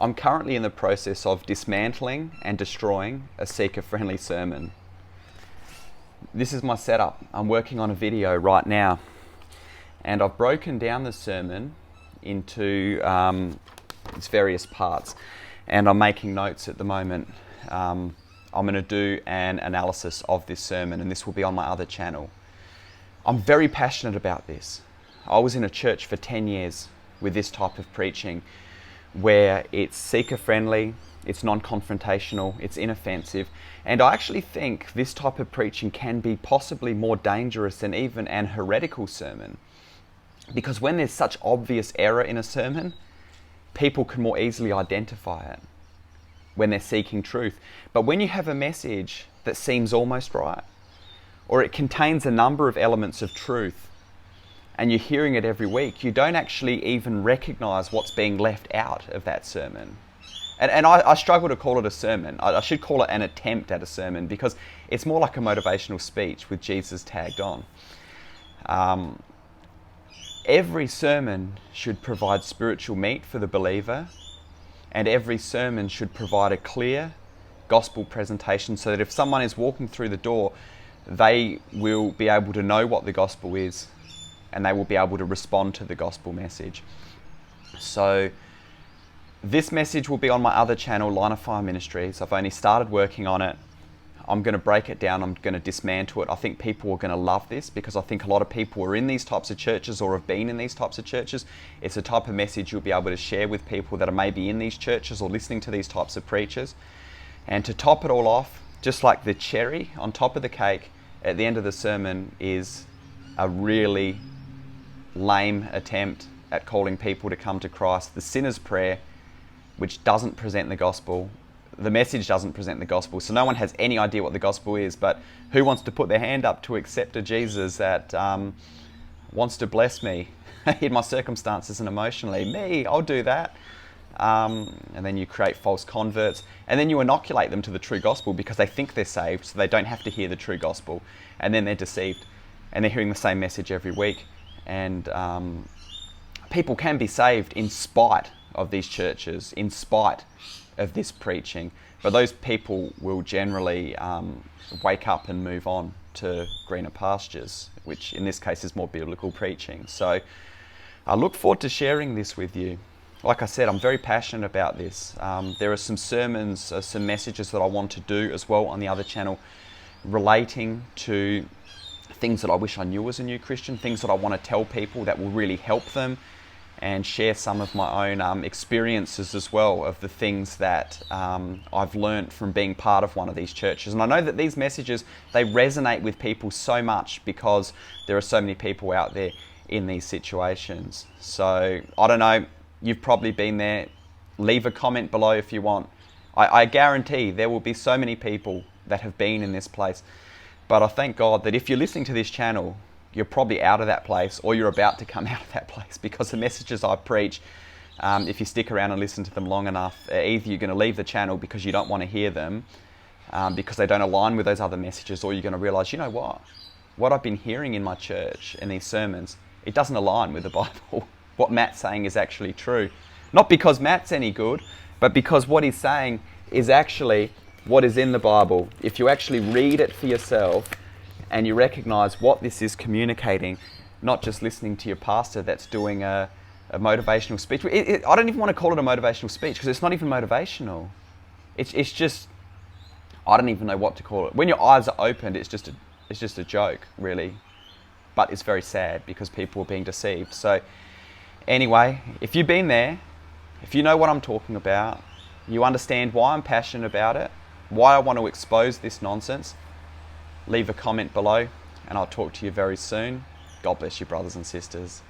I'm currently in the process of dismantling and destroying a seeker-friendly sermon. This is my setup. I'm working on a video right now, and I've broken down the sermon into its various parts, and I'm making notes at the moment. I'm going to do an analysis of this sermon, and this will be on my other channel. I'm very passionate about this. I was in a church for 10 years with this type of preaching, where it's seeker-friendly, it's non-confrontational, it's inoffensive, and I actually think this type of preaching can be possibly more dangerous than even an heretical sermon, because when there's such obvious error in a sermon, people can more easily identify it when they're seeking truth. But when you have a message that seems almost right, or it contains a number of elements of truth, and you're hearing it every week, you don't actually even recognize what's being left out of that sermon. And I struggle to call it a sermon. I should call it an attempt at a sermon, because it's more like a motivational speech with Jesus tagged on. Every sermon should provide spiritual meat for the believer, and every sermon should provide a clear gospel presentation so that if someone is walking through the door, they will be able to know what the gospel is, and they will be able to respond to the gospel message. So this message will be on my other channel, Line of Fire Ministries. I've only started working on it. I'm going to break it down. I'm going to dismantle it. I think people are going to love this, because I think a lot of people are in these types of churches or have been in these types of churches. It's a type of message you'll be able to share with people that are maybe in these churches or listening to these types of preachers. And to top it all off, just like the cherry on top of the cake, at the end of the sermon is a really lame attempt at calling people to come to Christ, the sinner's prayer, which doesn't present the gospel. The message doesn't present the gospel, so no one has any idea what the gospel is, but who wants to put their hand up to accept a Jesus that wants to bless me in my circumstances and emotionally? Me, I'll do that. And then you create false converts, and then you inoculate them to the true gospel because they think they're saved, so they don't have to hear the true gospel, and then they're deceived, and they're hearing the same message every week. And people can be saved in spite of these churches, in spite of this preaching, but those people will generally wake up and move on to greener pastures, which in this case is more biblical preaching. So I look forward to sharing this with you. Like I said, I'm very passionate about this. There are some sermons, some messages that I want to do as well on the other channel relating to things that I wish I knew as a new Christian, things that I want to tell people that will really help them, and share some of my own experiences as well of the things that I've learned from being part of one of these churches. And I know that these messages, they resonate with people so much because there are so many people out there in these situations. So I don't know, you've probably been there. Leave a comment below if you want. I guarantee there will be so many people that have been in this place. But I thank God that if you're listening to this channel, you're probably out of that place, or you're about to come out of that place, because the messages I preach, if you stick around and listen to them long enough, either you're going to leave the channel because you don't want to hear them, because they don't align with those other messages, or you're going to realize, you know what I've been hearing in my church in these sermons, it doesn't align with the Bible. What Matt's saying is actually true. Not because Matt's any good, but because what he's saying is actually what is in the Bible. If you actually read it for yourself and you recognize what this is communicating, not just listening to your pastor that's doing a motivational speech. I don't even want to call it a motivational speech, because it's not even motivational. It's just, I don't even know what to call it. When your eyes are opened, it's just a joke, really. But it's very sad because people are being deceived. So anyway, if you've been there, if you know what I'm talking about, you understand why I'm passionate about it, why I want to expose this nonsense, leave a comment below, and I'll talk to you very soon. God bless you, brothers and sisters.